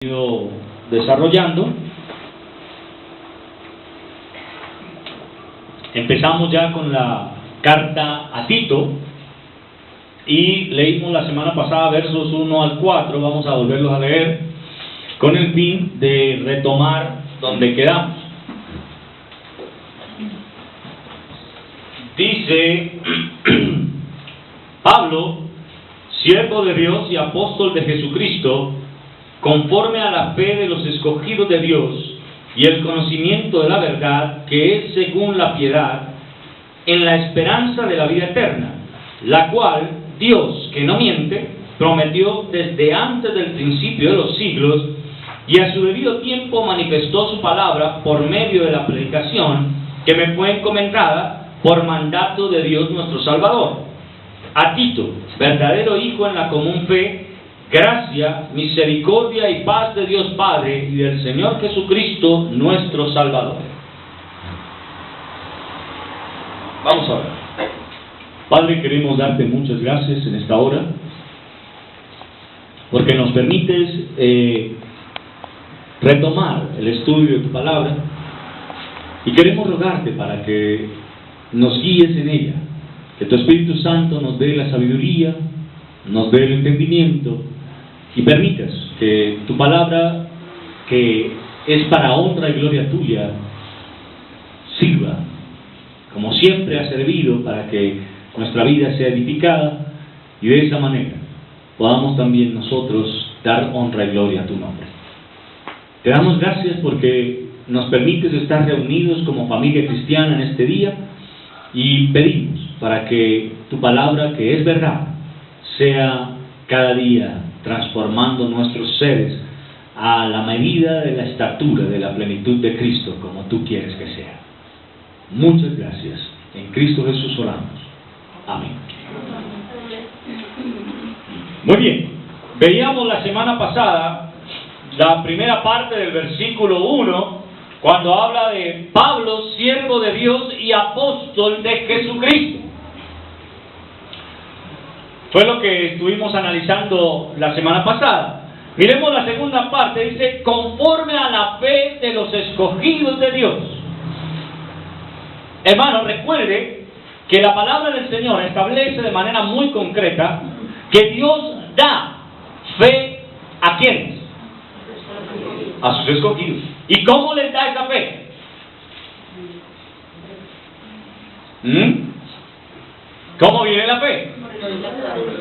ido desarrollando. Empezamos ya con la carta a Tito y leímos la semana pasada versos 1 al 4. Vamos a volverlos a leer con el fin de retomar donde quedamos. Dice Pablo, siervo de Dios y apóstol de Jesucristo, conforme a la fe de los escogidos de Dios y el conocimiento de la verdad, que es según la piedad, en la esperanza de la vida eterna, la cual Dios, que no miente, prometió desde antes del principio de los siglos, y a su debido tiempo manifestó su palabra por medio de la predicación que me fue encomendada por mandato de Dios nuestro Salvador. A Tito, verdadero hijo en la común fe, gracia, misericordia y paz de Dios Padre y del Señor Jesucristo nuestro Salvador. Vamos a ver. Padre, queremos darte muchas gracias en esta hora, porque nos permites retomar el estudio de tu palabra, y queremos rogarte para que nos guíes en ella, que tu Espíritu Santo nos dé la sabiduría, nos dé el entendimiento, y permitas que tu palabra, que es para honra y gloria tuya, sirva como siempre ha servido para que nuestra vida sea edificada, y de esa manera podamos también nosotros dar honra y gloria a tu nombre. Te damos gracias porque nos permites estar reunidos como familia cristiana en este día, y pedimos para que tu palabra, que es verdad, sea cada día transformando nuestros seres a la medida de la estatura de la plenitud de Cristo, como tú quieres que sea. Muchas gracias. En Cristo Jesús oramos. Amén. Muy bien. Veíamos la semana pasada la primera parte del versículo 1, cuando habla de Pablo, siervo de Dios y apóstol de Jesucristo. Fue lo que estuvimos analizando la semana pasada. Miremos la segunda parte, dice, conforme a la fe de los escogidos de Dios. Hermano, recuerde que la palabra del Señor establece de manera muy concreta que Dios da fe a ¿quiénes? A sus escogidos. ¿Y cómo les da esa fe? ¿Cómo viene la fe?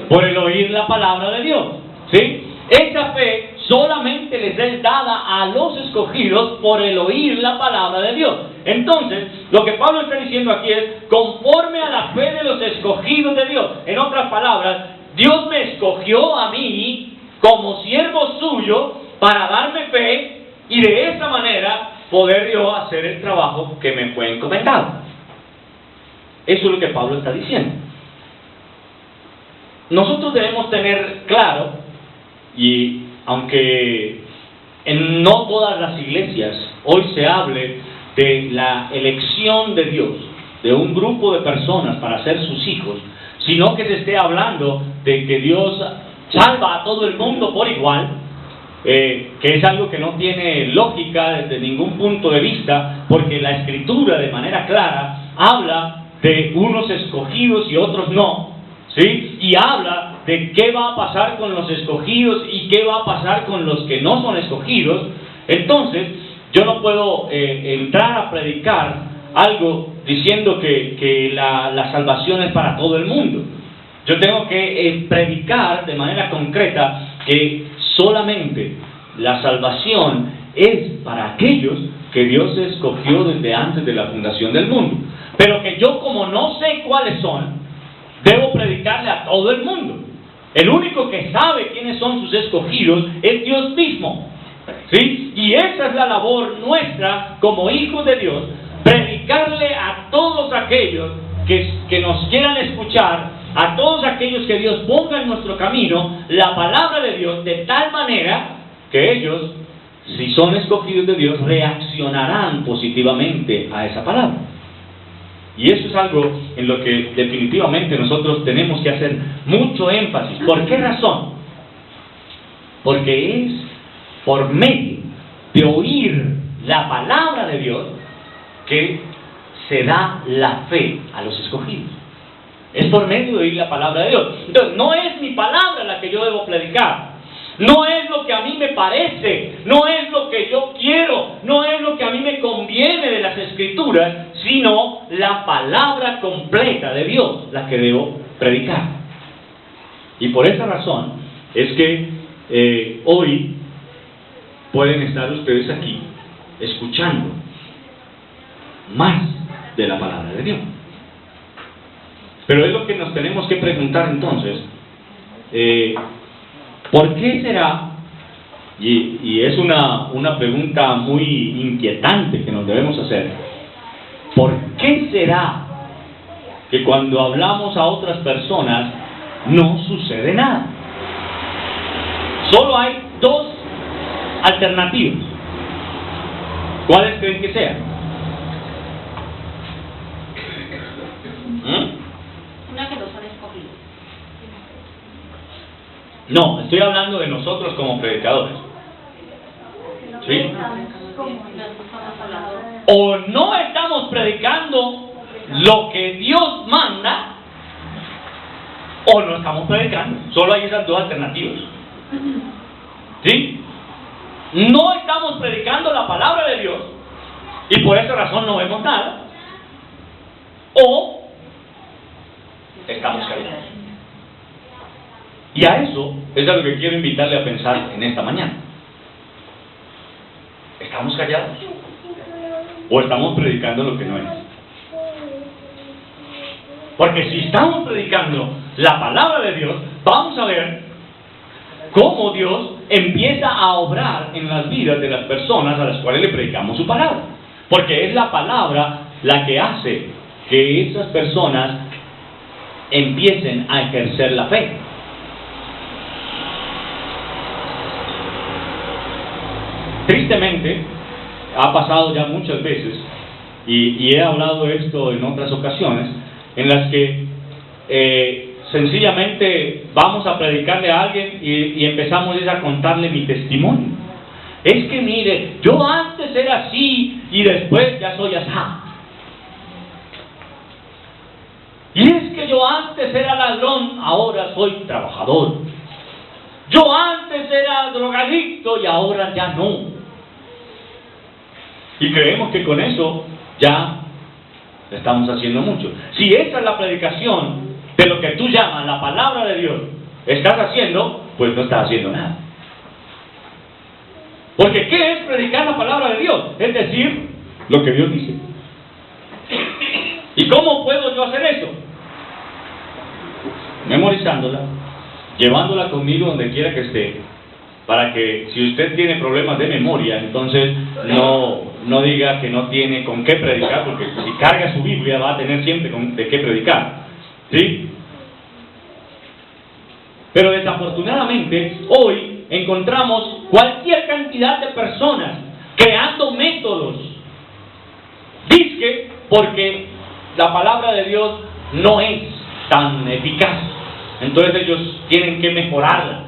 Por el oír la palabra de Dios. ¿Sí? Esa fe solamente les es dada a los escogidos por el oír la palabra de Dios. Entonces, lo que Pablo está diciendo aquí es conforme a la fe de los escogidos de Dios. En otras palabras, Dios me escogió a mí como siervo suyo para darme fe, y de esa manera poder yo hacer el trabajo que me fue encomendado. Eso es lo que Pablo está diciendo. Nosotros debemos tener claro, y aunque en no todas las iglesias hoy se hable de la elección de Dios, de un grupo de personas para ser sus hijos, sino que se esté hablando de que Dios salva a todo el mundo por igual, que es algo que no tiene lógica desde ningún punto de vista, porque la Escritura de manera clara habla de unos escogidos y otros no, ¿sí? Y habla de qué va a pasar con los escogidos y qué va a pasar con los que no son escogidos. Entonces, yo no puedo entrar a predicar algo diciendo que la salvación es para todo el mundo. Yo tengo que predicar de manera concreta que solamente la salvación es para aquellos que Dios escogió desde antes de la fundación del mundo. Pero que yo, como no sé cuáles son, debo predicarle a todo el mundo. El único que sabe quiénes son sus escogidos es Dios mismo, ¿sí? Y esa es la labor nuestra como hijos de Dios, predicarle a todos aquellos que nos quieran escuchar, a todos aquellos que Dios ponga en nuestro camino, la palabra de Dios, de tal manera que ellos, si son escogidos de Dios, reaccionarán positivamente a esa palabra. Y eso es algo en lo que definitivamente nosotros tenemos que hacer mucho énfasis. ¿Por qué razón? Porque es por medio de oír la palabra de Dios que se da la fe a los escogidos. Es por medio de oír la palabra de Dios. Entonces, no es mi palabra la que yo debo predicar. No es lo que a mí me parece, no es lo que yo quiero, no es lo que a mí me conviene de las Escrituras, sino la palabra completa de Dios, la que debo predicar. Y por esa razón es que hoy pueden estar ustedes aquí escuchando más de la palabra de Dios. Pero es lo que nos tenemos que preguntar entonces, ¿por qué será? Y es una pregunta muy inquietante que nos debemos hacer. ¿Por qué será que cuando hablamos a otras personas no sucede nada? Solo hay dos alternativas. ¿Cuáles creen que sean? Una que no son escogidos. No, estoy hablando de nosotros como predicadores. ¿Sí? O no estamos predicando lo que Dios manda, o no estamos predicando. Solo hay esas dos alternativas. ¿Sí? No estamos predicando la palabra de Dios y por esa razón no vemos nada, o estamos callados. Y a eso es a lo que quiero invitarle a pensar en esta mañana. ¿Estamos callados? ¿O estamos predicando lo que no es? Porque si estamos predicando la palabra de Dios, vamos a ver cómo Dios empieza a obrar en las vidas de las personas a las cuales le predicamos su palabra. Porque es la palabra la que hace que esas personas empiecen a ejercer la fe. Tristemente, ha pasado ya muchas veces, y he hablado de esto en otras ocasiones, en las que sencillamente vamos a predicarle a alguien y empezamos a contarle mi testimonio. Es que mire, yo antes era así y después ya soy así. Y es que yo antes era ladrón, ahora soy trabajador. Yo antes era drogadicto y ahora ya no. Y creemos que con eso ya estamos haciendo mucho. Si esa es la predicación de lo que tú llamas la palabra de Dios, estás haciendo, pues no estás haciendo nada. Porque ¿qué es predicar la palabra de Dios? Es decir, lo que Dios dice. ¿Y cómo puedo yo hacer eso? Memorizándola, llevándola conmigo donde quiera que esté, para que si usted tiene problemas de memoria, entonces no diga que no tiene con qué predicar, porque si carga su Biblia va a tener siempre de qué predicar. ¿Sí? Pero desafortunadamente hoy encontramos cualquier cantidad de personas creando métodos, dizque porque la palabra de Dios no es tan eficaz, entonces ellos tienen que mejorarla.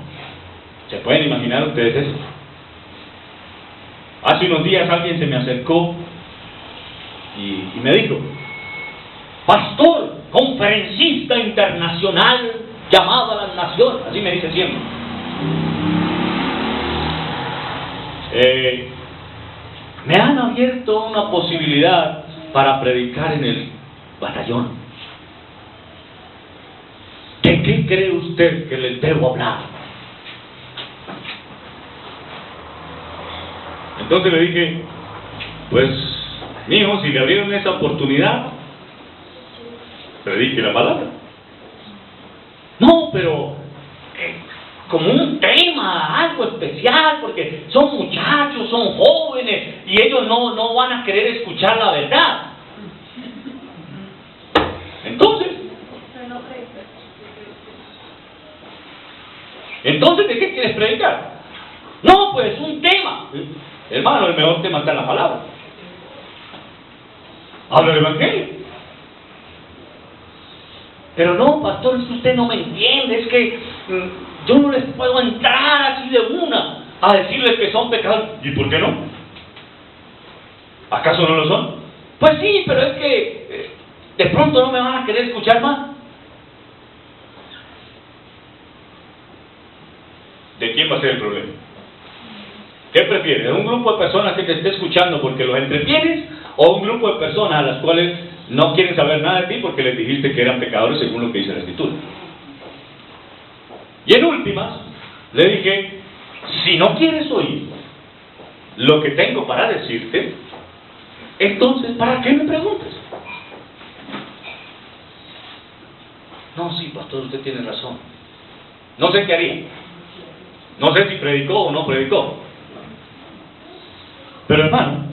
¿Se pueden imaginar ustedes eso? Hace unos días alguien se me acercó y me dijo: pastor, conferencista internacional llamado a las naciones, así me dice siempre. Me han abierto una posibilidad para predicar en el batallón. ¿De qué cree usted que les debo hablar? Entonces le dije: pues, mijo, si le abrieron esa oportunidad, predique la palabra. No, pero como un tema, algo especial, porque son muchachos, son jóvenes, y ellos no van a querer escuchar la verdad. Entonces, ¿de qué quieres predicar? No, pues un tema. Hermano, el mejor tema está en la palabra. Habla del Evangelio. Pero no, pastor, es que usted no me entiende, es que yo no les puedo entrar así de una. a decirles que son pecadores. ¿Y por qué no? ¿Acaso no lo son? Pues sí, pero es que de pronto no me van a querer escuchar más. ¿De quién va a ser el problema? ¿Qué prefieres? ¿Un grupo de personas que te esté escuchando porque los entretienes o un grupo de personas a las cuales no quieren saber nada de ti porque les dijiste que eran pecadores según lo que dice la Escritura? Y en últimas, le dije, si no quieres oír lo que tengo para decirte, entonces, ¿para qué me preguntas? No, sí, pastor, usted tiene razón. No sé qué haría. No sé si predicó o no predicó. Pero hermano,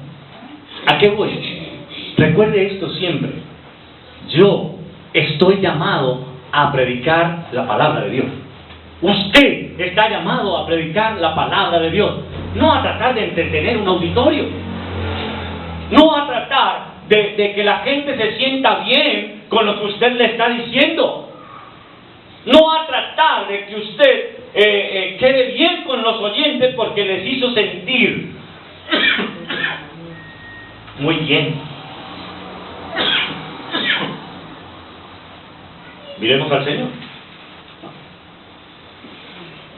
¿a qué voy? Recuerde esto siempre. Yo estoy llamado a predicar la palabra de Dios. Usted está llamado a predicar la palabra de Dios. No a tratar de entretener un auditorio. No a tratar de que la gente se sienta bien con lo que usted le está diciendo. No a tratar de que usted quede bien con los oyentes porque les hizo sentir muy bien. Miremos al Señor.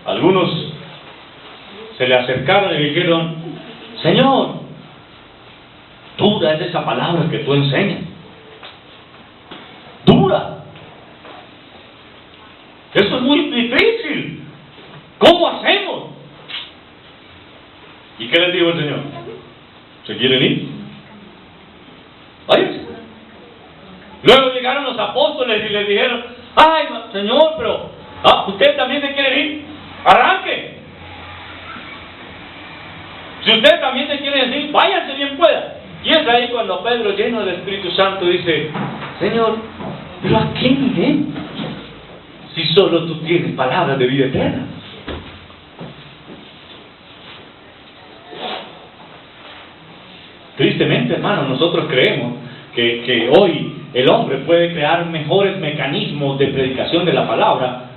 Algunos se le acercaron y le dijeron, Señor, dura es esa palabra que tú enseñas. Dura. Eso es muy difícil. ¿Cómo hacemos? ¿Y qué les dijo el Señor? ¿Se quieren ir? Váyanse. Luego llegaron los apóstoles y les dijeron, ay, Señor, pero ¿ustedes también se quieren ir? ¡Arranque! Si ustedes también se quieren ir, váyanse bien puedan. Y es ahí cuando Pedro, lleno del Espíritu Santo, dice, Señor, ¿pero a quién iré? Si solo tú tienes palabras de vida eterna. Tristemente, hermano, nosotros creemos que hoy el hombre puede crear mejores mecanismos de predicación de la palabra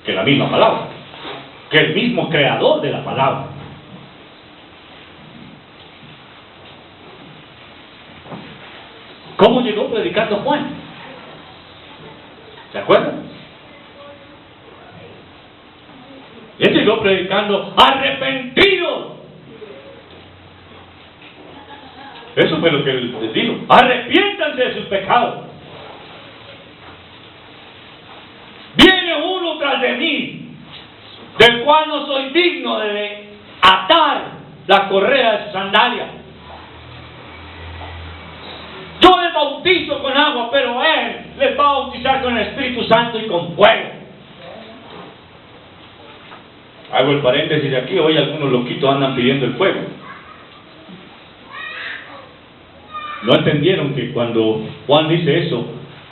que la misma palabra, que el mismo creador de la palabra. ¿Cómo llegó predicando Juan? ¿Se acuerdan? Él llegó predicando arrepentidos. Eso fue lo que él les dijo. Arrepiéntanse de sus pecados. Viene uno tras de mí, del cual no soy digno de atar la correa de su sandalia. Yo les bautizo con agua, pero él les va a bautizar con el Espíritu Santo y con fuego. Hago el paréntesis de aquí. Hoy algunos loquitos andan pidiendo el fuego. No entendieron que cuando Juan dice eso,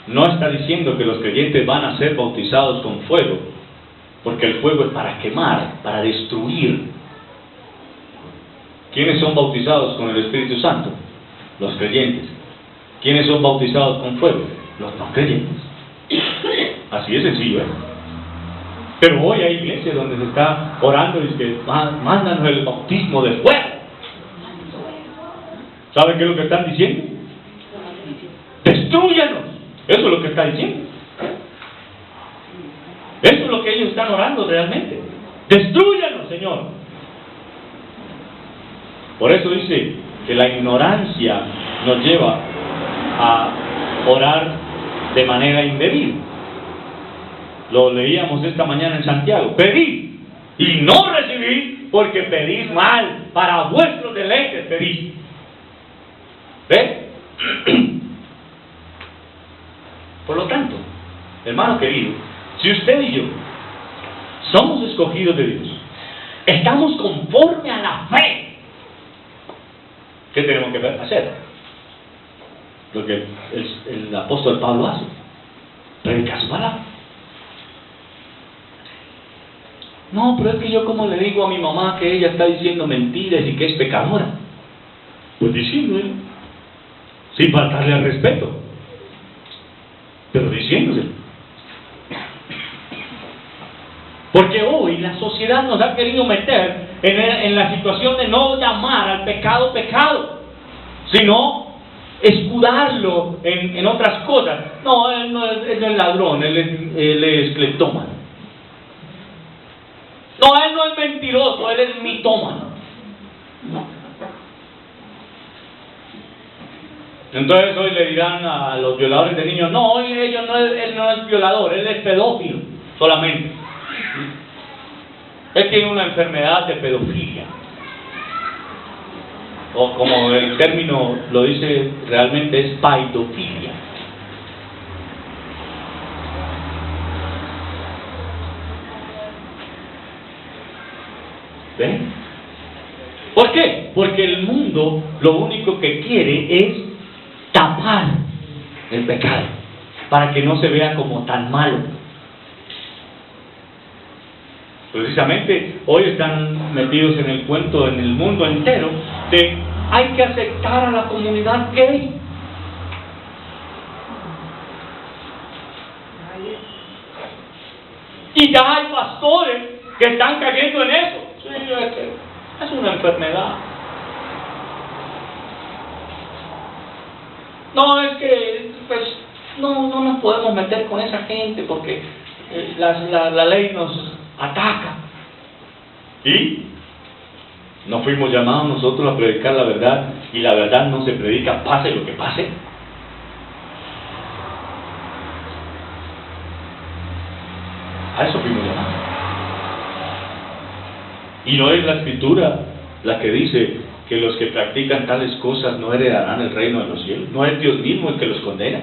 no está diciendo que los creyentes van a ser bautizados con fuego, porque el fuego es para quemar, para destruir. ¿Quiénes son bautizados con el Espíritu Santo? Los creyentes. ¿Quiénes son bautizados con fuego? Los no creyentes. Así es sencillo, ¿eh? Pero hoy hay iglesias donde se está orando y dice que mándanos el bautismo de fuego. ¿Saben qué es lo que están diciendo? ¡Destrúyanos! Eso es lo que está diciendo. Eso es lo que ellos están orando realmente. ¡Destrúyanos, Señor! Por eso dice que la ignorancia nos lleva a orar de manera indebida. Lo leíamos esta mañana en Santiago. Pedid y no recibid, porque pedís mal, para vuestros deleites pedís. ¿Ve? Por lo tanto, hermano querido, si usted y yo somos escogidos de Dios, estamos conforme a la fe, ¿qué tenemos que hacer? Lo que el apóstol Pablo hace: predicar su palabra. No, pero es que yo, como le digo a mi mamá que ella está diciendo mentiras y que es pecadora. Pues diciéndole, sin faltarle al respeto, pero diciéndole. Porque hoy la sociedad nos ha querido meter en la situación de no llamar al pecado pecado, sino escudarlo en otras cosas. No, él no es ladrón, él es cleptómano. No, él no es mentiroso, él es mitómano. Entonces hoy le dirán a los violadores de niños, no, hoy él no es violador, él es pedófilo solamente. Él tiene una enfermedad de pedofilia. O como el término lo dice realmente, es paidofilia. ¿Ven? ¿Por qué? Porque el mundo lo único que quiere es tapar el pecado para que no se vea como tan malo. Precisamente hoy están metidos en el cuento en el mundo entero de hay que aceptar a la comunidad gay. Y ya hay pastores que están cayendo en eso. Sí, es una enfermedad. No, es que pues no nos podemos meter con esa gente porque la ley nos ataca. ¿Y? ¿No fuimos llamados nosotros a predicar la verdad? Y la verdad no se predica pase lo que pase. A eso fuimos llamados. Y no es la Escritura la que dice que los que practican tales cosas no heredarán el reino de los cielos. No es Dios mismo el que los condena.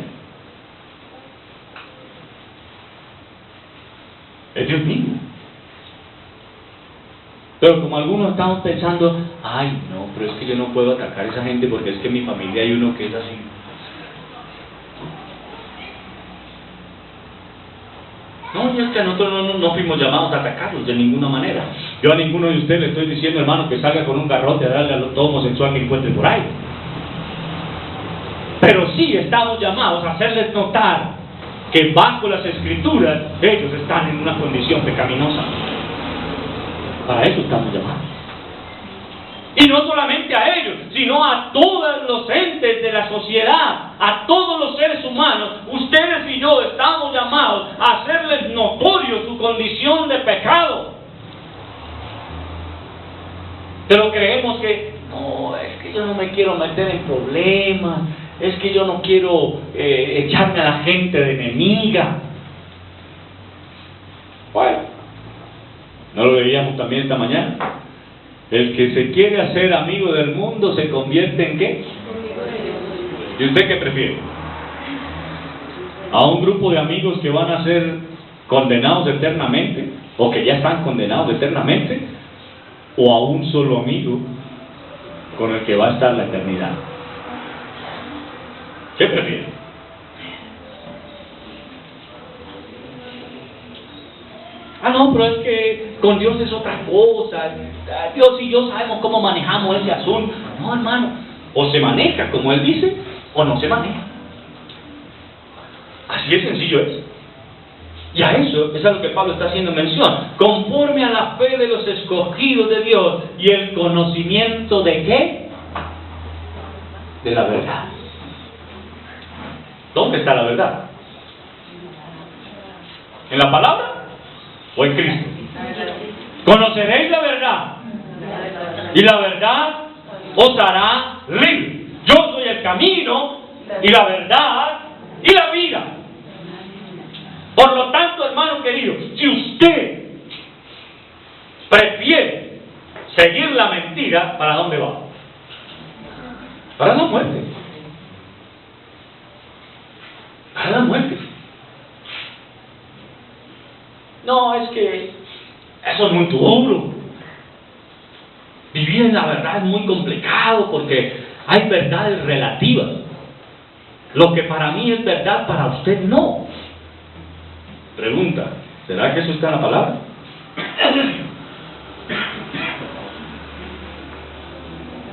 Es Dios mismo. Pero como algunos estamos pensando, ay no, pero es que yo no puedo atacar a esa gente porque es que en mi familia hay uno que es así. No, y es que nosotros no fuimos llamados a atacarlos de ninguna manera. Yo a ninguno de ustedes le estoy diciendo, hermano, que salga con un garrote a darle a todo homosexual que encuentre por ahí. Pero sí estamos llamados a hacerles notar que bajo las Escrituras ellos están en una condición pecaminosa. Para eso estamos llamados. Y no solamente a ellos, sino a todos los entes de la sociedad, a todos los seres humanos. Ustedes y yo estamos llamados a hacerles notorio su condición de pecado. Pero creemos que, no, es que yo no me quiero meter en problemas, es que yo no quiero echarme a la gente de enemiga. Bueno, ¿no lo veíamos también esta mañana? El que se quiere hacer amigo del mundo se convierte en ¿qué? ¿Y usted qué prefiere? ¿A un grupo de amigos que van a ser condenados eternamente? ¿O que ya están condenados eternamente? ¿O a un solo amigo con el que va a estar la eternidad? ¿Qué prefiere? Ah, no, pero es que con Dios es otra cosa. Dios y yo sabemos cómo manejamos ese asunto. No, hermano, o se maneja como Él dice, o no se maneja. Así de sencillo es. Y a eso es a lo que Pablo está haciendo mención. Conforme a la fe de los escogidos de Dios y el conocimiento de ¿qué? De la verdad. ¿Dónde está la verdad? ¿En la palabra? ¿O en Cristo? Conoceréis la verdad y la verdad os hará libre. Yo soy el camino y la verdad y la vida. Por lo tanto, hermano querido, si usted prefiere seguir la mentira, ¿para dónde va? Para la muerte. Para la muerte. No, es que eso es muy duro. Vivir en la verdad es muy complicado porque hay verdades relativas. Lo que para mí es verdad, para usted no. Pregunta, ¿será que eso está en la palabra?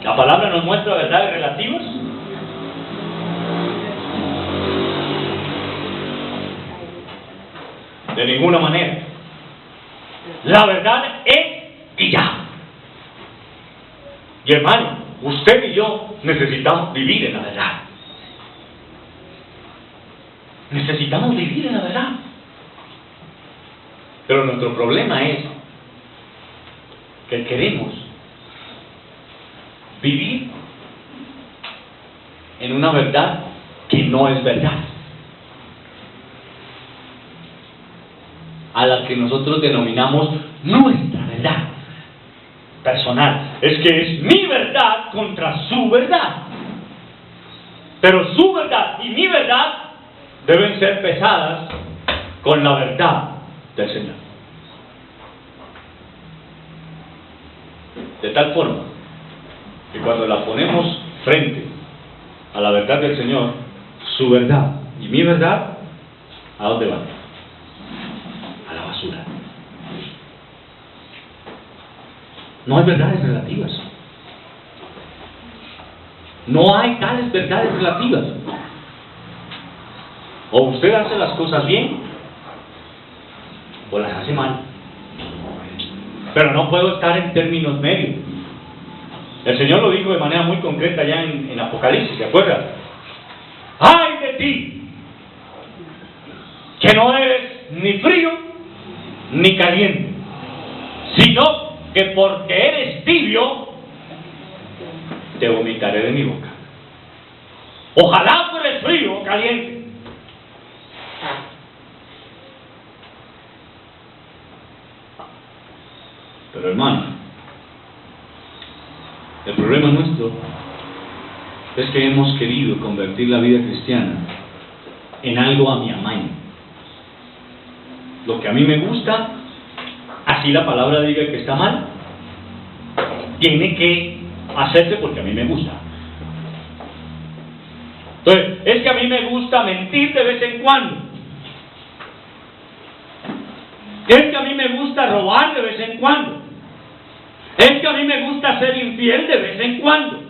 ¿La palabra nos muestra verdades relativas? De ninguna manera. La verdad es y ya. Y hermano, usted y yo necesitamos vivir en la verdad. Necesitamos vivir en la verdad. Pero nuestro problema es que queremos vivir en una verdad que no es verdad, a la que nosotros denominamos nuestra verdad personal. Es que es mi verdad contra su verdad, pero su verdad y mi verdad deben ser pesadas con la verdad del Señor, de tal forma que cuando la ponemos frente a la verdad del Señor, su verdad y mi verdad, ¿a dónde van? A la basura. No hay verdades relativas. No hay tales verdades relativas. O usted hace las cosas bien, o las hace mal. Pero no puedo estar en términos medios. El Señor lo dijo de manera muy concreta ya en Apocalipsis, ¿se acuerdan? ¡Ay de ti! Que no eres ni frío ni caliente, sino que porque eres tibio, te vomitaré de mi boca. Ojalá fueres frío o caliente. Pero hermano, el problema nuestro es que hemos querido convertir la vida cristiana en algo a mi amaño. Lo que a mí me gusta, así la palabra diga que está mal, tiene que hacerse porque a mí me gusta. Entonces, es que a mí me gusta mentir de vez en cuando. Es que a mí me gusta robar de vez en cuando. Es que a mí me gusta ser infiel de vez en cuando.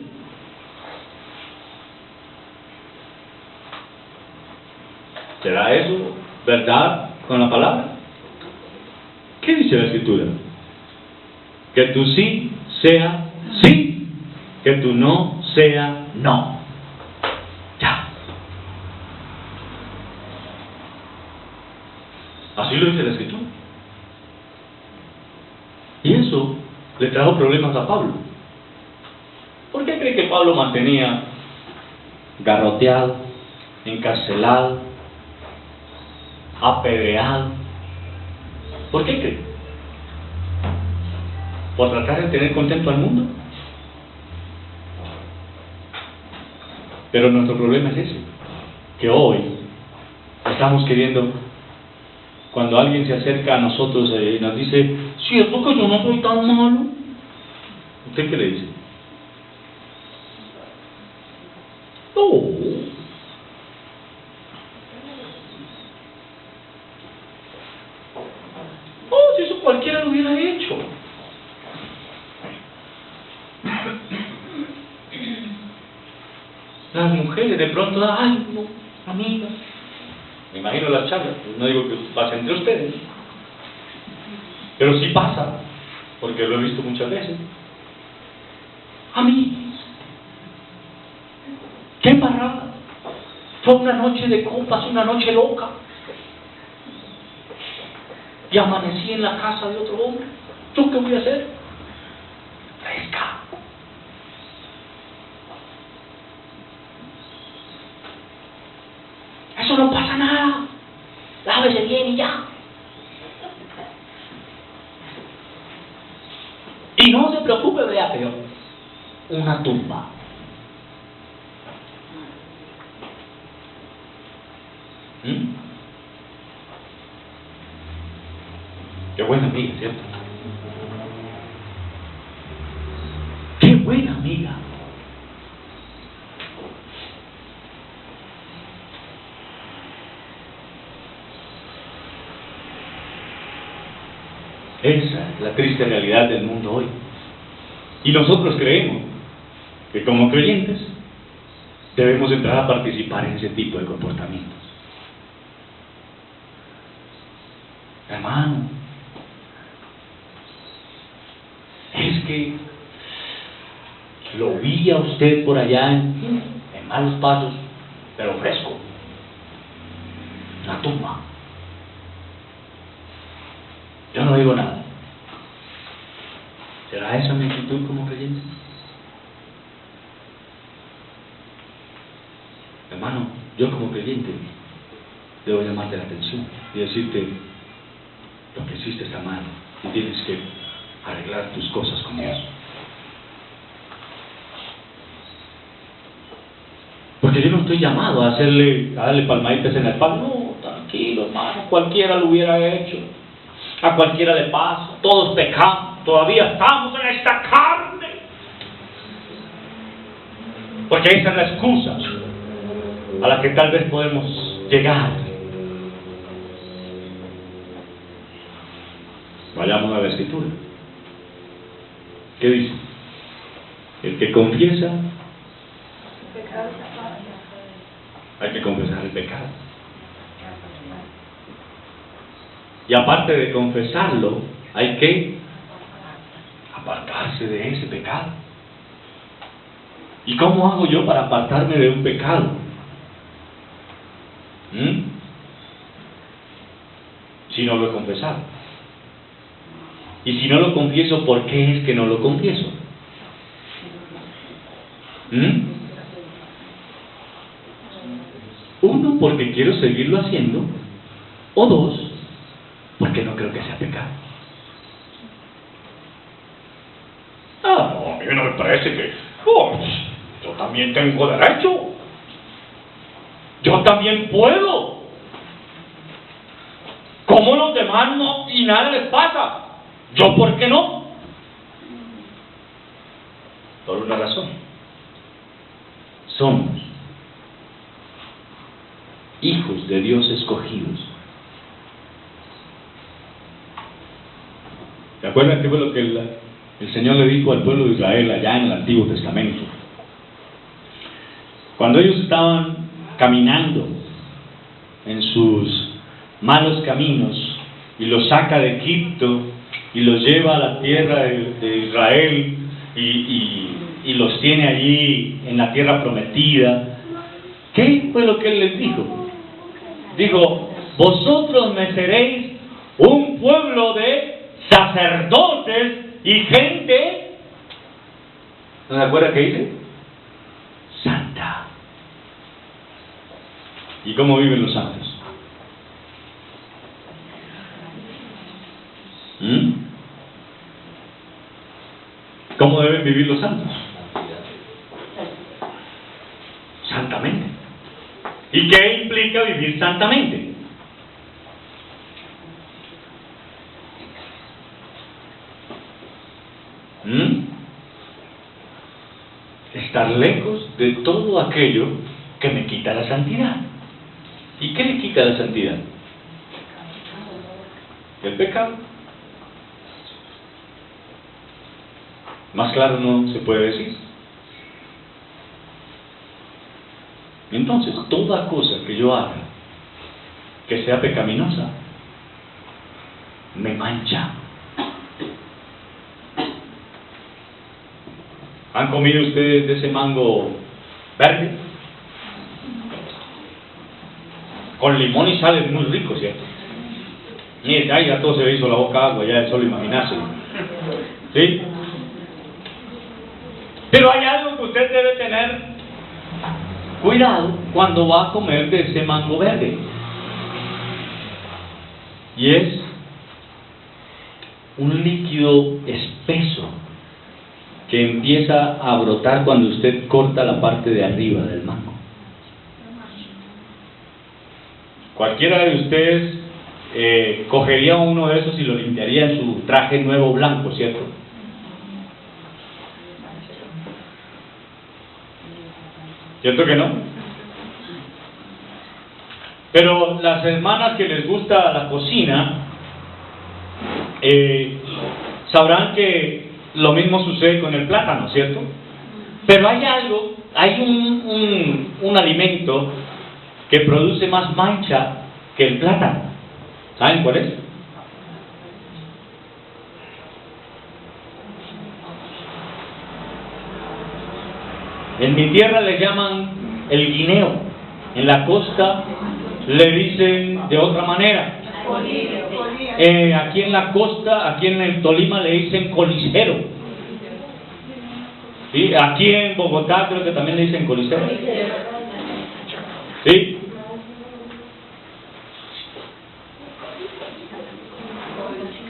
¿Será eso verdad con la palabra? ¿Qué dice la Escritura? Que tu sí sea sí, que tu no sea no. Ya. Así lo dice la Escritura. Y eso le trajo problemas a Pablo. ¿Por qué cree que Pablo mantenía garroteado, encarcelado, apedreado? ¿Por qué cree? ¿Por tratar de tener contento al mundo? Pero nuestro problema es ese, que hoy estamos queriendo, cuando alguien se acerca a nosotros y nos dice, ¿cierto que yo no soy tan malo? ¿Usted qué le dice? No. Oh, si eso cualquiera lo hubiera hecho. Las mujeres de pronto, ay, no, amiga. Me imagino las charlas, no digo que pase entre ustedes, pero sí pasa, porque lo he visto muchas veces. A mí, qué parrada, fue una noche de copas, una noche loca, y amanecí en la casa de otro hombre. ¿Yo qué voy a hacer? Fresca. Eso no pasa nada. Lávese bien y ya. Y no se preocupe, vea peor. Una tumba. Qué buena amiga, ¿cierto? Qué buena amiga. Esa es la triste realidad del mundo hoy. Y nosotros creemos que como creyentes debemos entrar a participar en ese tipo de comportamientos. Hermano, que lo vi a usted por allá en malos pasos, pero fresco. La tumba. Yo no digo nada. ¿Será esa mi actitud como creyente? Hermano, yo como creyente debo llamarte la atención y decirte: lo que hiciste está mal y tienes que arreglar tus cosas con Dios. Porque yo no estoy llamado a darle palmaditas en el palo. No, tranquilo, hermano, cualquiera lo hubiera hecho. A cualquiera le pasa, todos pecamos, todavía estamos en esta carne. Porque esa es la excusa a la que tal vez podemos llegar. Vayamos a la Escritura. ¿Qué dice? El que confiesa, hay que confesar el pecado. Y aparte de confesarlo, hay que apartarse de ese pecado. ¿Y cómo hago yo para apartarme de un pecado? Si no lo he confesado. Y si no lo confieso, ¿por qué es que no lo confieso? Uno, porque quiero seguirlo haciendo. O dos, porque no creo que sea pecado. No, a mí no me parece que... yo también tengo derecho. Yo también puedo. ¿Cómo los demás no y nada les pasa? ¿Yo por qué no? Por una razón. Somos hijos de Dios escogidos. ¿Se acuerdan qué fue lo que el Señor le dijo al pueblo de Israel allá en el Antiguo Testamento? Cuando ellos estaban caminando en sus malos caminos y los saca de Egipto y los lleva a la tierra de Israel y los tiene allí en la tierra prometida, ¿qué fue lo que Él les dijo? Dijo: vosotros me seréis un pueblo de sacerdotes y gente, ¿no se acuerda qué dice? Santa. ¿Y cómo viven los santos? ¿Cómo deben vivir los santos? Santamente. ¿Y qué implica vivir santamente? Estar lejos de todo aquello que me quita la santidad. ¿Y qué le quita la santidad? El pecado. Más claro no se puede decir. Entonces, toda cosa que yo haga que sea pecaminosa me mancha. ¿Han comido ustedes de ese mango verde? Con limón y sal es muy rico, ¿cierto? Y ya todo se le hizo la boca agua, ya es solo imaginarse. ¿Sí? Pero hay algo que usted debe tener cuidado cuando va a comer de ese mango verde. Y es un líquido espeso que empieza a brotar cuando usted corta la parte de arriba del mango. Cualquiera de ustedes cogería uno de esos y lo limpiaría en su traje nuevo blanco, ¿cierto? ¿Cierto que no? Pero las hermanas que les gusta la cocina sabrán que lo mismo sucede con el plátano, ¿cierto? Pero hay algo, hay un alimento que produce más mancha que el plátano. ¿Saben cuál es? En mi tierra le llaman el guineo. En la costa le dicen de otra manera. Aquí en la costa, aquí en el Tolima le dicen colicero. ¿Sí? Aquí en Bogotá creo que también le dicen colicero. ¿Sí?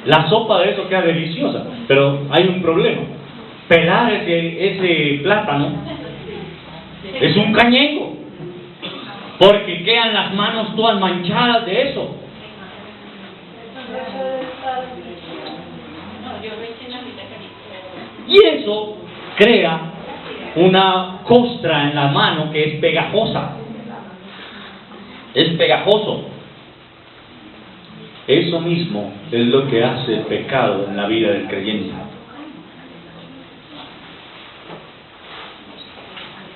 La sopa de eso queda deliciosa, pero hay un problema. Pelar ese plátano es un cañengo, porque quedan las manos todas manchadas de eso. Y eso crea una costra en la mano que es pegajosa. Es pegajoso. Eso mismo es lo que hace el pecado en la vida del creyente.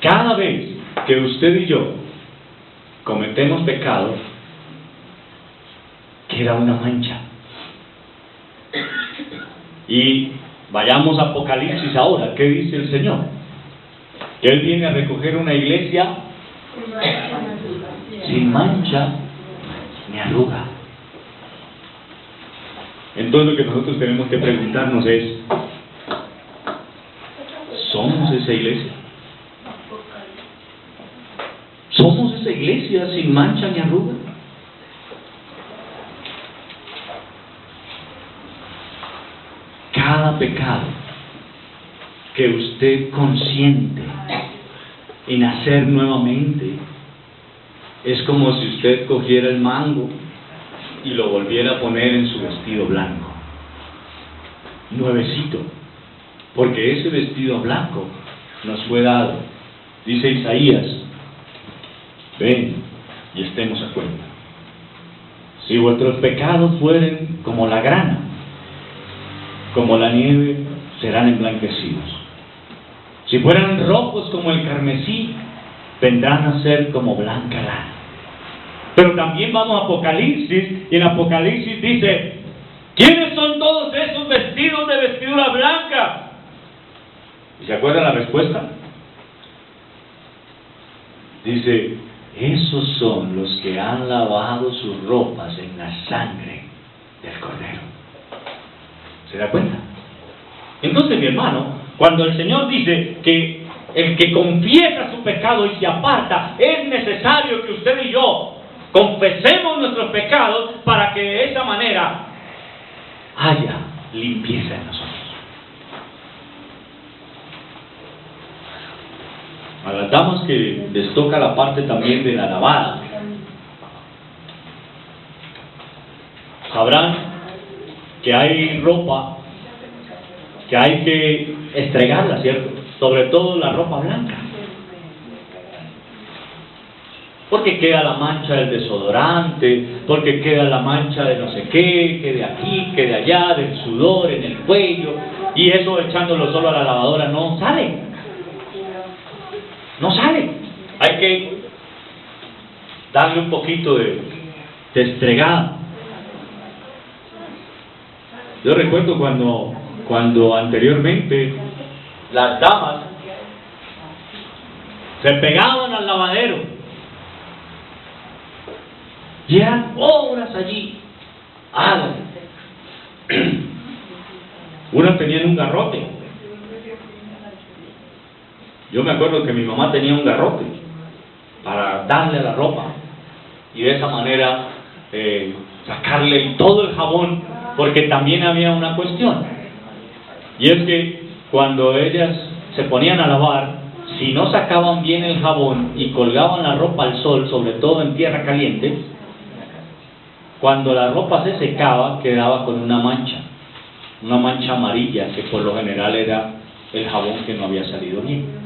Cada vez que usted y yo cometemos pecado, queda una mancha. Y vayamos a Apocalipsis ahora. ¿Qué dice el Señor? Que Él viene a recoger una iglesia sin mancha ni arruga. Entonces lo que nosotros tenemos que preguntarnos es: ¿somos esa iglesia? ¿Somos esa iglesia sin mancha ni arruga? Cada pecado que usted consiente en hacer nuevamente es como si usted cogiera el mango y lo volviera a poner en su vestido blanco, nuevecito, porque ese vestido blanco nos fue dado. Dice Isaías: ven y estemos a cuenta. Si vuestros pecados fueren como la grana, como la nieve, serán emblanquecidos. Si fueran rojos como el carmesí, vendrán a ser como blanca lana. Pero también vamos a Apocalipsis, y en Apocalipsis dice: ¿quiénes son todos esos vestidos de vestidura blanca? ¿Y se acuerdan la respuesta? Dice: esos son los que han lavado sus ropas en la sangre del Cordero. ¿Se da cuenta? Entonces, mi hermano, cuando el Señor dice que el que confiesa su pecado y se aparta, es necesario que usted y yo confesemos nuestros pecados para que de esa manera haya limpieza en nosotros. A las damas que les toca la parte también de la lavada, sabrán que hay ropa que hay que estregarla, ¿cierto? Sobre todo la ropa blanca, porque queda la mancha del desodorante, porque queda la mancha de no sé qué, que de aquí, que de allá, del sudor en el cuello, y eso echándolo solo a la lavadora no sale. No sale. Hay que darle un poquito de estregada. Yo recuerdo cuando anteriormente las damas se pegaban al lavadero y eran horas allí. Unas tenían un garrote. Yo me acuerdo que mi mamá tenía un garrote para darle a la ropa y de esa manera sacarle todo el jabón, porque también había una cuestión, y es que cuando ellas se ponían a lavar, si no sacaban bien el jabón y colgaban la ropa al sol, sobre todo en tierra caliente, cuando la ropa se secaba quedaba con una mancha amarilla, que por lo general era el jabón que no había salido bien.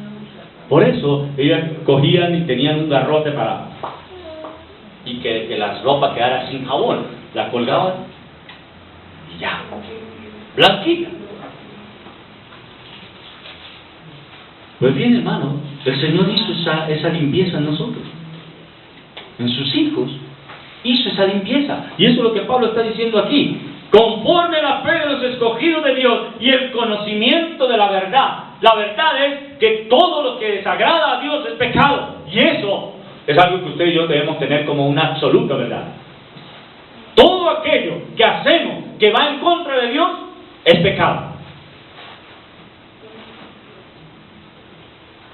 Por eso ellas cogían y tenían un garrote y que la ropa quedara sin jabón, la colgaban y ya, blanquita. Pues bien, hermano, el Señor hizo esa limpieza en nosotros, en sus hijos hizo esa limpieza, y eso es lo que Pablo está diciendo aquí: conforme a la fe de los escogidos de Dios y el conocimiento de la verdad, La verdad es que todo lo que desagrada a Dios es pecado. Y eso es algo que usted y yo debemos tener como una absoluta verdad. Todo aquello que hacemos que va en contra de Dios es pecado.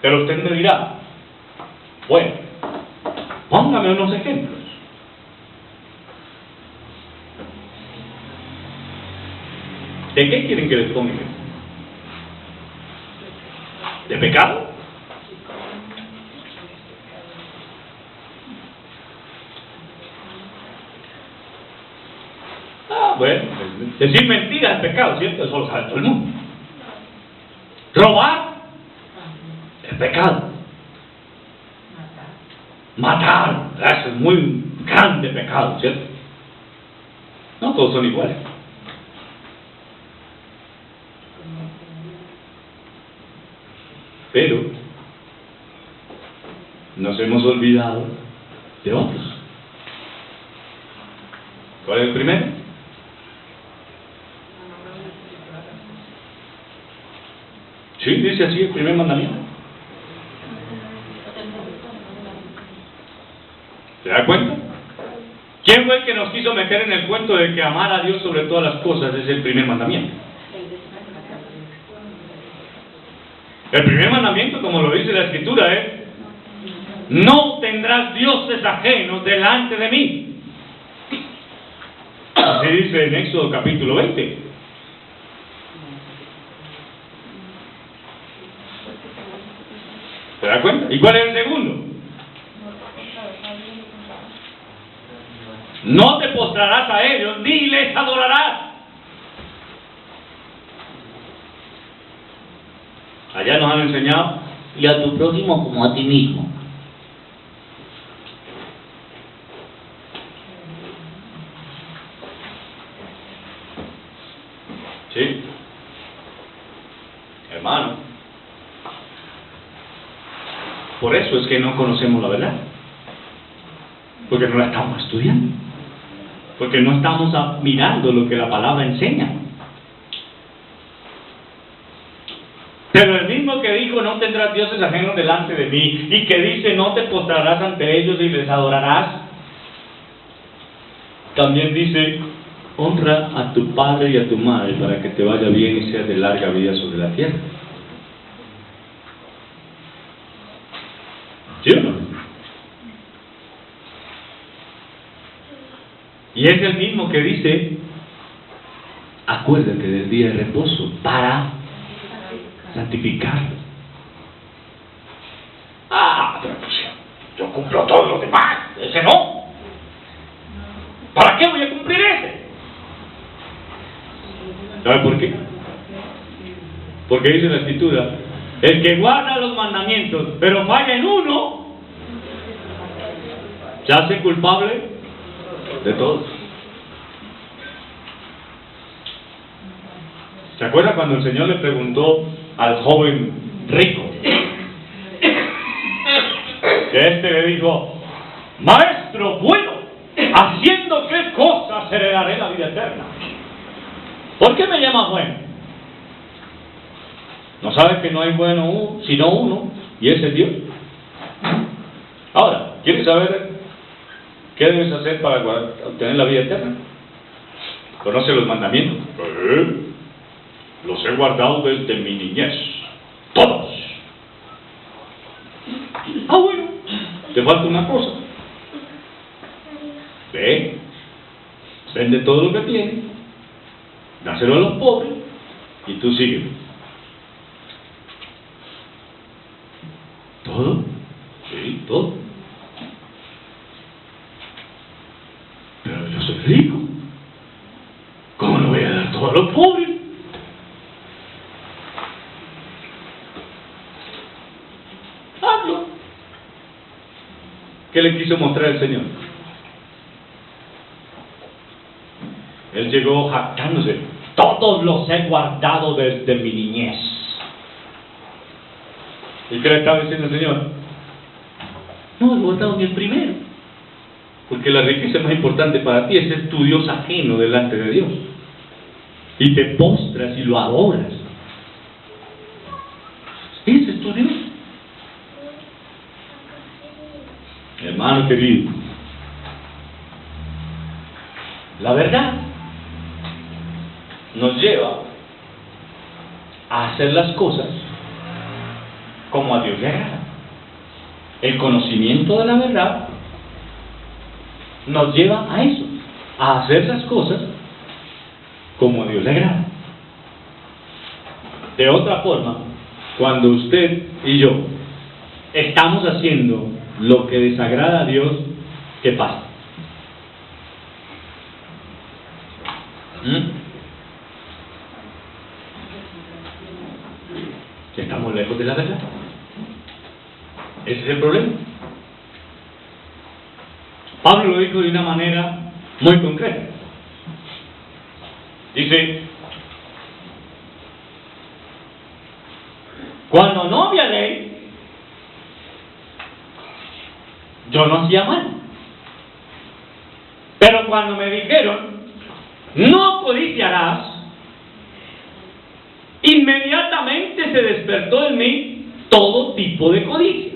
Pero usted me dirá, bueno, póngame unos ejemplos. ¿De qué quieren que les ponga ejemplos? ¿De pecado? Bueno, decir mentiras es pecado, ¿cierto? Eso lo sabe todo el mundo. Robar es pecado. Matar, eso es muy grande pecado, ¿cierto? No todos son iguales. Pero nos hemos olvidado de otros. ¿Cuál es el primero? Sí, dice así el primer mandamiento. ¿Se da cuenta? ¿Quién fue el que nos quiso meter en el cuento de que amar a Dios sobre todas las cosas es el primer mandamiento? El primer mandamiento, como lo dice la Escritura, es: no tendrás dioses ajenos delante de mí. Así dice en Éxodo capítulo 20. ¿Se da cuenta? ¿Y cuál es el segundo? No te postrarás a ellos ni les adorarás. Allá nos han enseñado: y a tu prójimo como a ti mismo. Sí, hermano, por eso es que no conocemos la verdad, porque no la estamos estudiando, porque no estamos mirando lo que la palabra enseña. Pero el mismo que dijo: no tendrás dioses ajenos delante de mí, y que dice: no te postrarás ante ellos y les adorarás, también dice: honra a tu padre y a tu madre para que te vaya bien y seas de larga vida sobre la tierra. ¿Sí o no? Y es el mismo que dice: acuérdate del día de reposo para santificarlo. Pero pues yo cumplo todos los demás, ese no. ¿Para qué voy a cumplir ese? ¿Sabe por qué? Porque dice la Escritura: el que guarda los mandamientos pero falla en uno, se hace culpable de todos. ¿Se acuerda cuando el Señor le preguntó al joven rico? Que este le dijo: maestro bueno, ¿haciendo qué cosas heredaré la vida eterna? ¿Por qué me llamas bueno? ¿No sabes que no hay bueno sino uno, y ese es Dios? Ahora, ¿quieres saber qué debes hacer para obtener la vida eterna? ¿Conoce los mandamientos? Los he guardado desde mi niñez. Todos. Bueno, te falta una cosa. Ve, vende todo lo que tienes, dáselo a los pobres y tú sígueme. ¿Todo? Sí, todo. Pero yo soy rico. ¿Cómo le voy a dar todo a los pobres? Hazlo. ¿Qué le quiso mostrar el Señor? Él llegó jactándose: todos los he guardado desde mi niñez. ¿Y qué le estaba diciendo el Señor? No he guardado ni el primero. Porque la riqueza más importante para ti es tu Dios ajeno delante de Dios. Y te postras y lo adoras. Hermano querido, la verdad nos lleva a hacer las cosas como a Dios le agrada. El conocimiento de la verdad nos lleva a eso, a hacer las cosas como a Dios le agrada. De otra forma, cuando usted y yo estamos haciendo lo que desagrada a Dios, ¿qué pasa? Que estamos lejos de la verdad. Ese es el problema. Pablo lo dijo de una manera muy concreta. Dice: cuando no había ley, yo no hacía mal. Pero cuando me dijeron, no codiciarás, inmediatamente se despertó en mí todo tipo de codicia.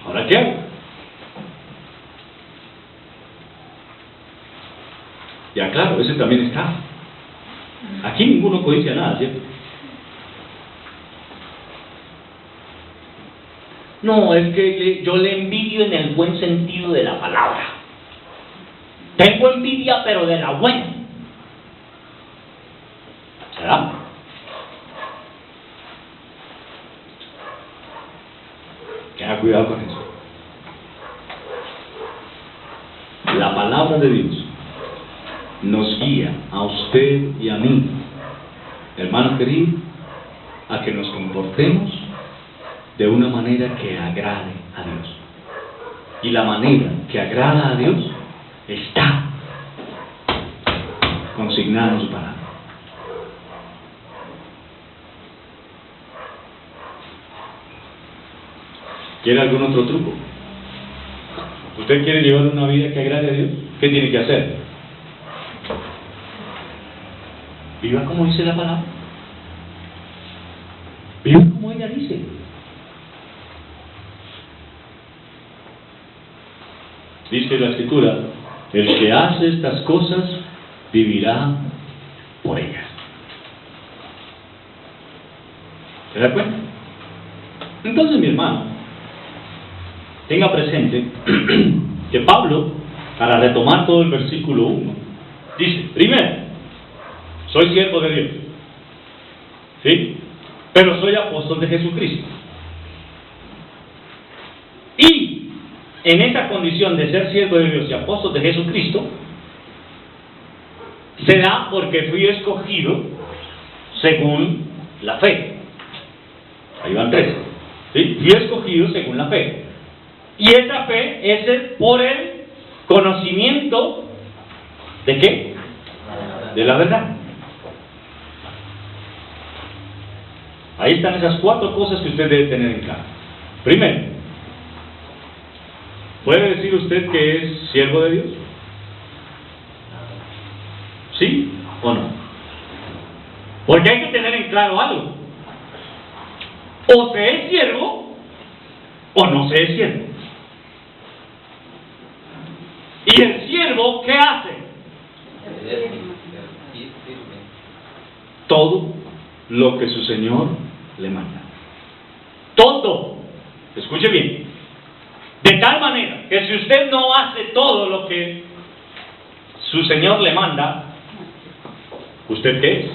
¿Ahora qué hago? Ya claro, ese también está. Aquí ninguno codicia nada, ¿cierto? No, es que yo le envidio en el buen sentido de la palabra. Tengo envidia, pero de la buena. ¿Será? Tenga cuidado con eso. La palabra de Dios nos guía a usted y a mí, hermano querido, a que nos comportemos de una manera que agrade a Dios. Y la manera que agrada a Dios está consignada en su palabra. ¿Quiere algún otro truco? ¿Usted quiere llevar una vida que agrade a Dios? ¿Qué tiene que hacer? Viva como dice la palabra. Viva como ella dice. Dice la Escritura: el que hace estas cosas vivirá por ellas. ¿Se da cuenta? Entonces, mi hermano, tenga presente que Pablo, para retomar todo el versículo 1, dice: primero, soy siervo de Dios, ¿sí? Pero soy apóstol de Jesucristo. Y en esa condición de ser siervo de Dios y apóstol de Jesucristo, se da porque fui escogido según la fe. Ahí van tres, ¿sí? Fui escogido según la fe. Y esa fe es por el conocimiento ¿de qué? De la verdad. Ahí están esas cuatro cosas que usted debe tener en claro. Primero, ¿puede decir usted que es siervo de Dios? ¿Sí o no? Porque hay que tener en claro algo. O se es siervo o no se es siervo. ¿Y el siervo qué hace? Todo lo que su Señor le manda. Todo. Escuche bien. De tal manera que si usted no hace todo lo que su Señor le manda, ¿usted qué es?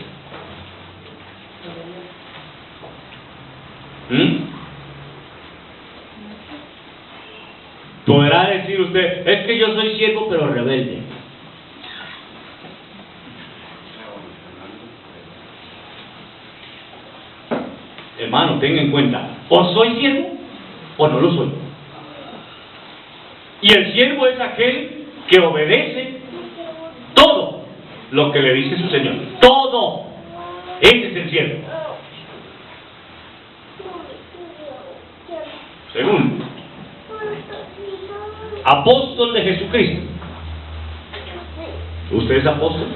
Podrá decir usted: es que yo soy siervo pero rebelde. Hermano, tenga en cuenta, o soy siervo o no lo soy. Y el siervo es aquel que obedece todo lo que le dice su Señor. Todo. Ese es el siervo. Segundo, apóstol de Jesucristo. ¿Usted es apóstol?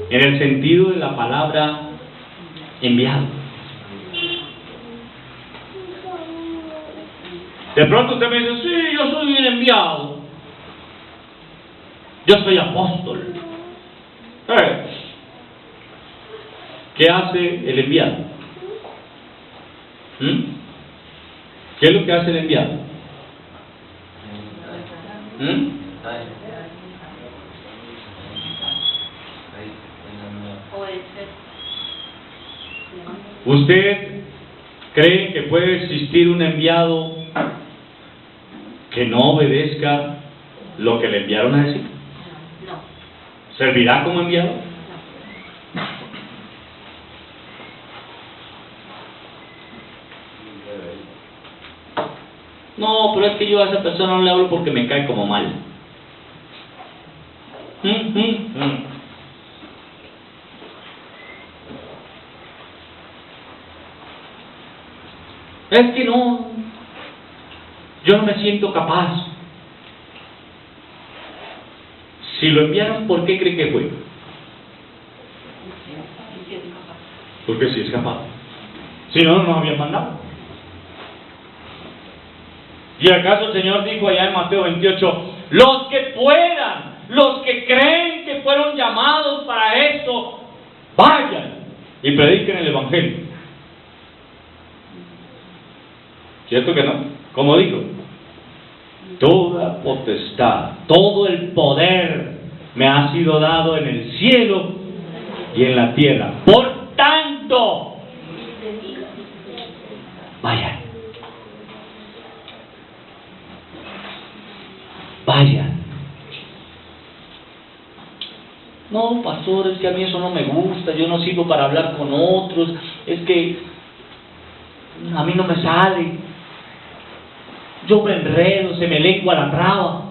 en el sentido de la palabra enviado. De pronto usted me dice, sí, yo soy un enviado. Yo soy apóstol. ¿Qué hace el enviado? ¿Qué es lo que hace el enviado? ¿Usted cree que puede existir un enviado que no obedezca lo que le enviaron a decir? No. ¿Servirá como enviado? No, pero es que yo a esa persona no le hablo porque me cae como mal. Es que no, yo no me siento capaz. Si lo enviaron, ¿por qué cree que fue? Porque sí es capaz. Si no, no nos habían mandado. ¿Y acaso el Señor dijo allá en Mateo 28, los que puedan, los que creen que fueron llamados para esto, vayan y prediquen el Evangelio? ¿Cierto que no? Como digo, toda potestad, todo el poder me ha sido dado en el cielo y en la tierra. Por tanto, vayan. Vayan. No, pastor, es que a mí eso no me gusta, yo no sirvo para hablar con otros, es que a mí no me sale, yo me enredo, se me lengua la traba.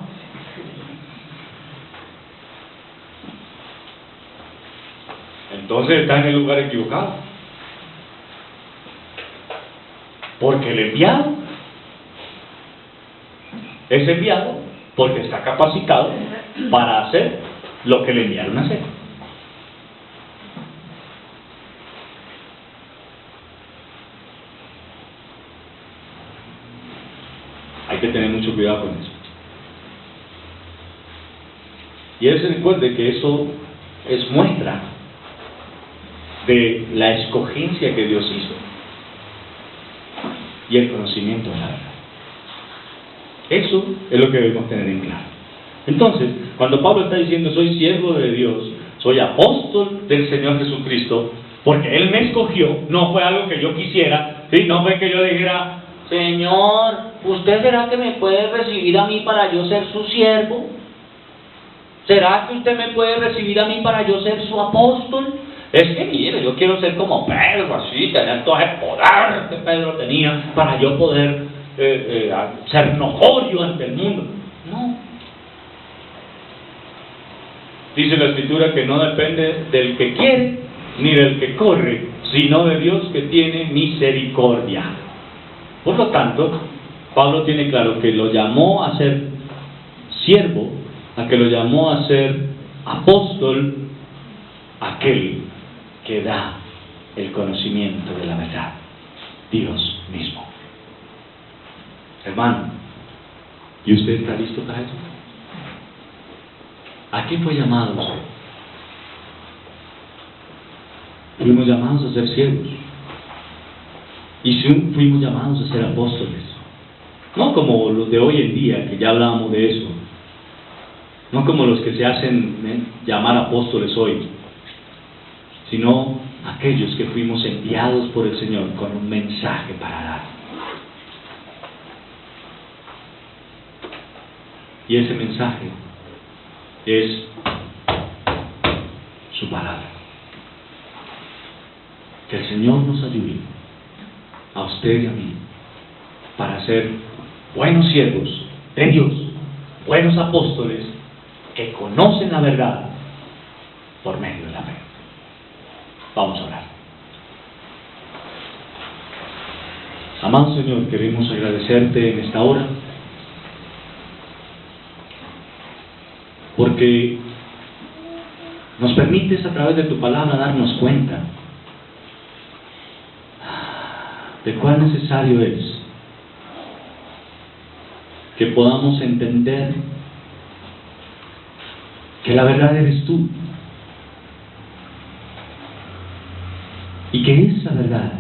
Entonces está en el lugar equivocado. Porque el enviado es enviado porque está capacitado para hacer lo que le enviaron a hacer. Hay que tener mucho cuidado con eso. Y él se recuerde que eso es muestra de la escogencia que Dios hizo y el conocimiento de la verdad. Eso es lo que debemos tener en claro. Entonces, cuando Pablo está diciendo soy siervo de Dios, soy apóstol del Señor Jesucristo, porque Él me escogió, no fue algo que yo quisiera, ¿sí? No fue que yo dijera, Señor, ¿usted será que me puede recibir a mí para yo ser su siervo? ¿Será que usted me puede recibir a mí para yo ser su apóstol? Es que mire, yo quiero ser como Pedro, así, tener todo ese poder que Pedro tenía para yo poder ser notorio ante el mundo. No. Dice la Escritura que no depende del que quiere ni del que corre, sino de Dios que tiene misericordia. Por lo tanto, Pablo tiene claro que lo llamó a ser siervo, a que lo llamó a ser apóstol, aquel que da el conocimiento de la verdad, Dios mismo. Hermano, ¿y usted está listo para eso? ¿A qué fue llamado usted? Fuimos llamados a ser siervos. Y fuimos llamados a ser apóstoles. No como los de hoy en día, que ya hablábamos de eso. No como los que se hacen llamar apóstoles hoy. Sino aquellos que fuimos enviados por el Señor con un mensaje para dar. Y ese mensaje es su palabra. Que el Señor nos ayude, a usted y a mí, para ser buenos siervos de Dios, buenos apóstoles que conocen la verdad por medio de la fe. Vamos a orar. Amado Señor, queremos agradecerte en esta hora, porque Nos permites a través de tu palabra darnos cuenta de cuán necesario es que podamos entender que la verdad eres tú y que esa verdad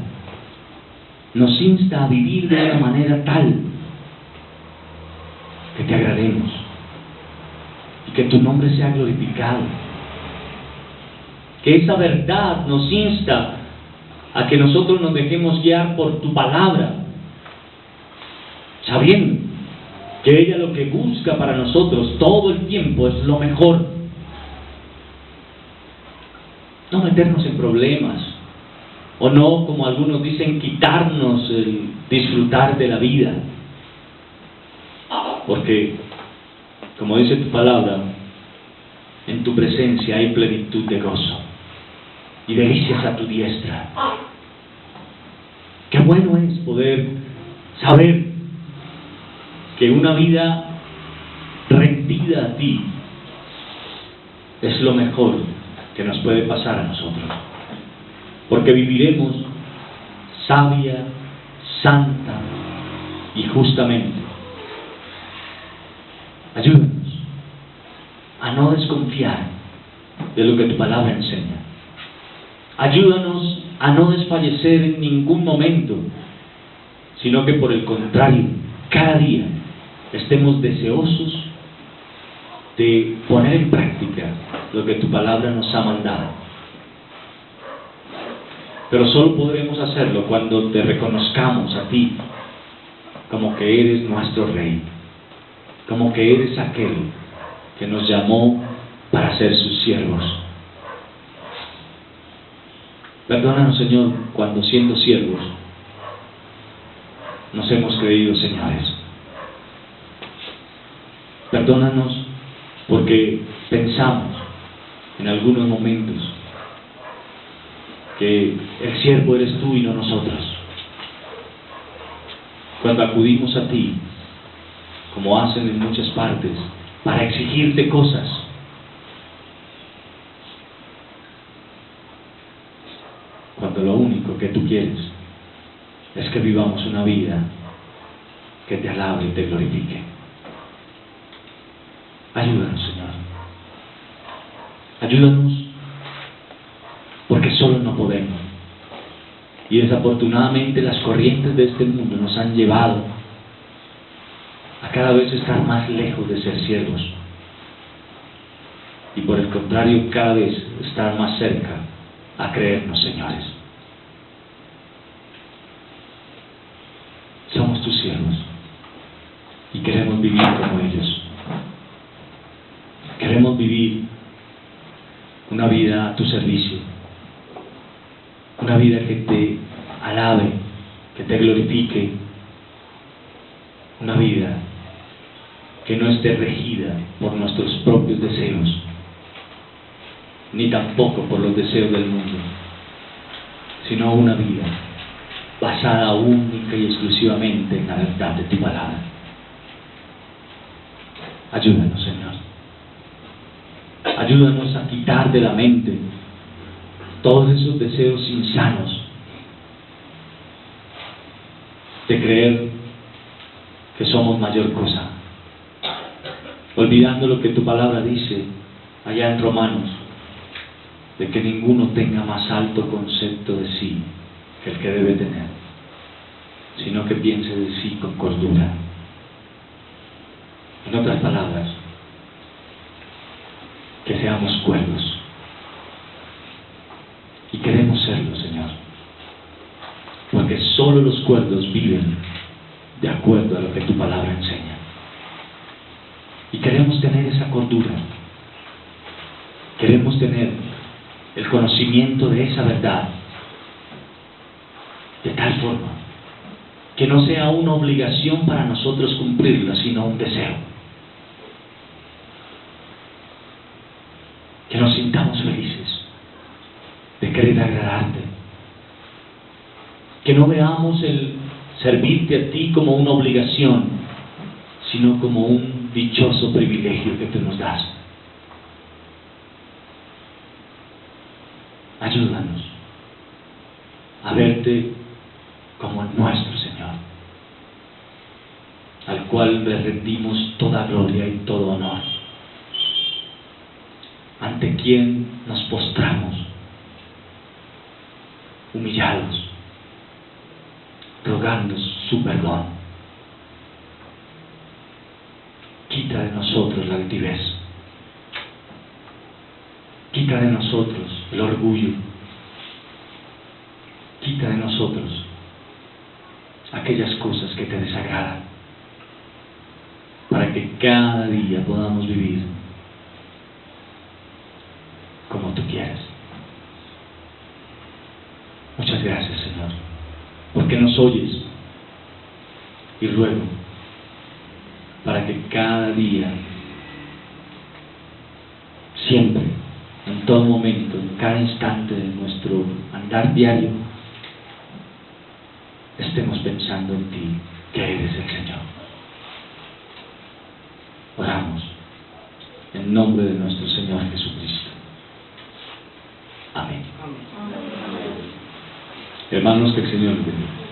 nos insta a vivir de una manera tal que te agrademos y que tu nombre sea glorificado. Que esa verdad nos insta a que nosotros nos dejemos guiar por tu palabra, sabiendo que ella lo que busca para nosotros todo el tiempo es lo mejor. No meternos en problemas, o no, como algunos dicen, quitarnos el disfrutar de la vida. Porque, como dice tu palabra, en tu presencia hay plenitud de gozo y delicias a tu diestra. Qué bueno es poder saber que una vida rendida a ti es lo mejor que nos puede pasar a nosotros, porque viviremos sabia, santa y justamente. Ayúdanos a no desconfiar de lo que tu palabra enseña. Ayúdanos a no desfallecer en ningún momento, sino que por el contrario, cada día estemos deseosos de poner en práctica lo que tu palabra nos ha mandado. Pero solo podremos hacerlo cuando te reconozcamos a ti como que eres nuestro Rey, como que eres aquel que nos llamó para ser sus siervos. Perdónanos, Señor, cuando siendo siervos nos hemos creído señores. Perdónanos porque pensamos en algunos momentos que el siervo eres tú y no nosotros. Cuando acudimos a ti, como hacen en muchas partes, para exigirte cosas, cuando lo único que tú quieres es que vivamos una vida que te alabe y te glorifique. Ayúdanos, Señor. Ayúdanos, porque solo no podemos. Y desafortunadamente las corrientes de este mundo nos han llevado a cada vez estar más lejos de ser siervos. Y por el contrario, cada vez estar más cerca a creernos señores. Somos tus siervos y queremos vivir como ellos. Queremos vivir una vida a tu servicio, una vida que te alabe, que te glorifique, una vida que no esté regida por nuestros propios deseos, ni tampoco por los deseos del mundo, sino una vida basada única y exclusivamente en la verdad de tu palabra. Ayúdanos, Señor. Ayúdanos a quitar de la mente todos esos deseos insanos de creer que somos mayor cosa, olvidando lo que tu palabra dice allá en Romanos, de que ninguno tenga más alto concepto de sí que el que debe tener, sino que piense de sí con cordura. En otras palabras, que seamos cuerdos. Y queremos serlo, Señor, porque solo los cuerdos viven de acuerdo a lo que tu palabra enseña. Y queremos tener esa cordura. Queremos tener el conocimiento de esa verdad de tal forma que no sea una obligación para nosotros cumplirla, sino un deseo. Que nos sintamos felices de querer agradarte. Que no veamos el servirte a ti como una obligación, sino como un dichoso privilegio que tú nos das. Ayúdanos a verte como nuestro Señor, al cual le rendimos toda gloria y todo honor, ante quien nos postramos, humillados, rogando su perdón. Quita de nosotros la altivez, quita de nosotros el orgullo, quita de nosotros aquellas cosas que te desagradan, para que cada día podamos vivir como tú quieres. Muchas gracias, Señor, porque nos oyes, y ruego para que cada día, siempre, en todo momento, en cada instante de nuestro andar diario, estemos pensando en ti, que eres el Señor. Oramos en nombre de nuestro Señor Jesucristo. Amén. Hermanos, que el Señor les bendiga.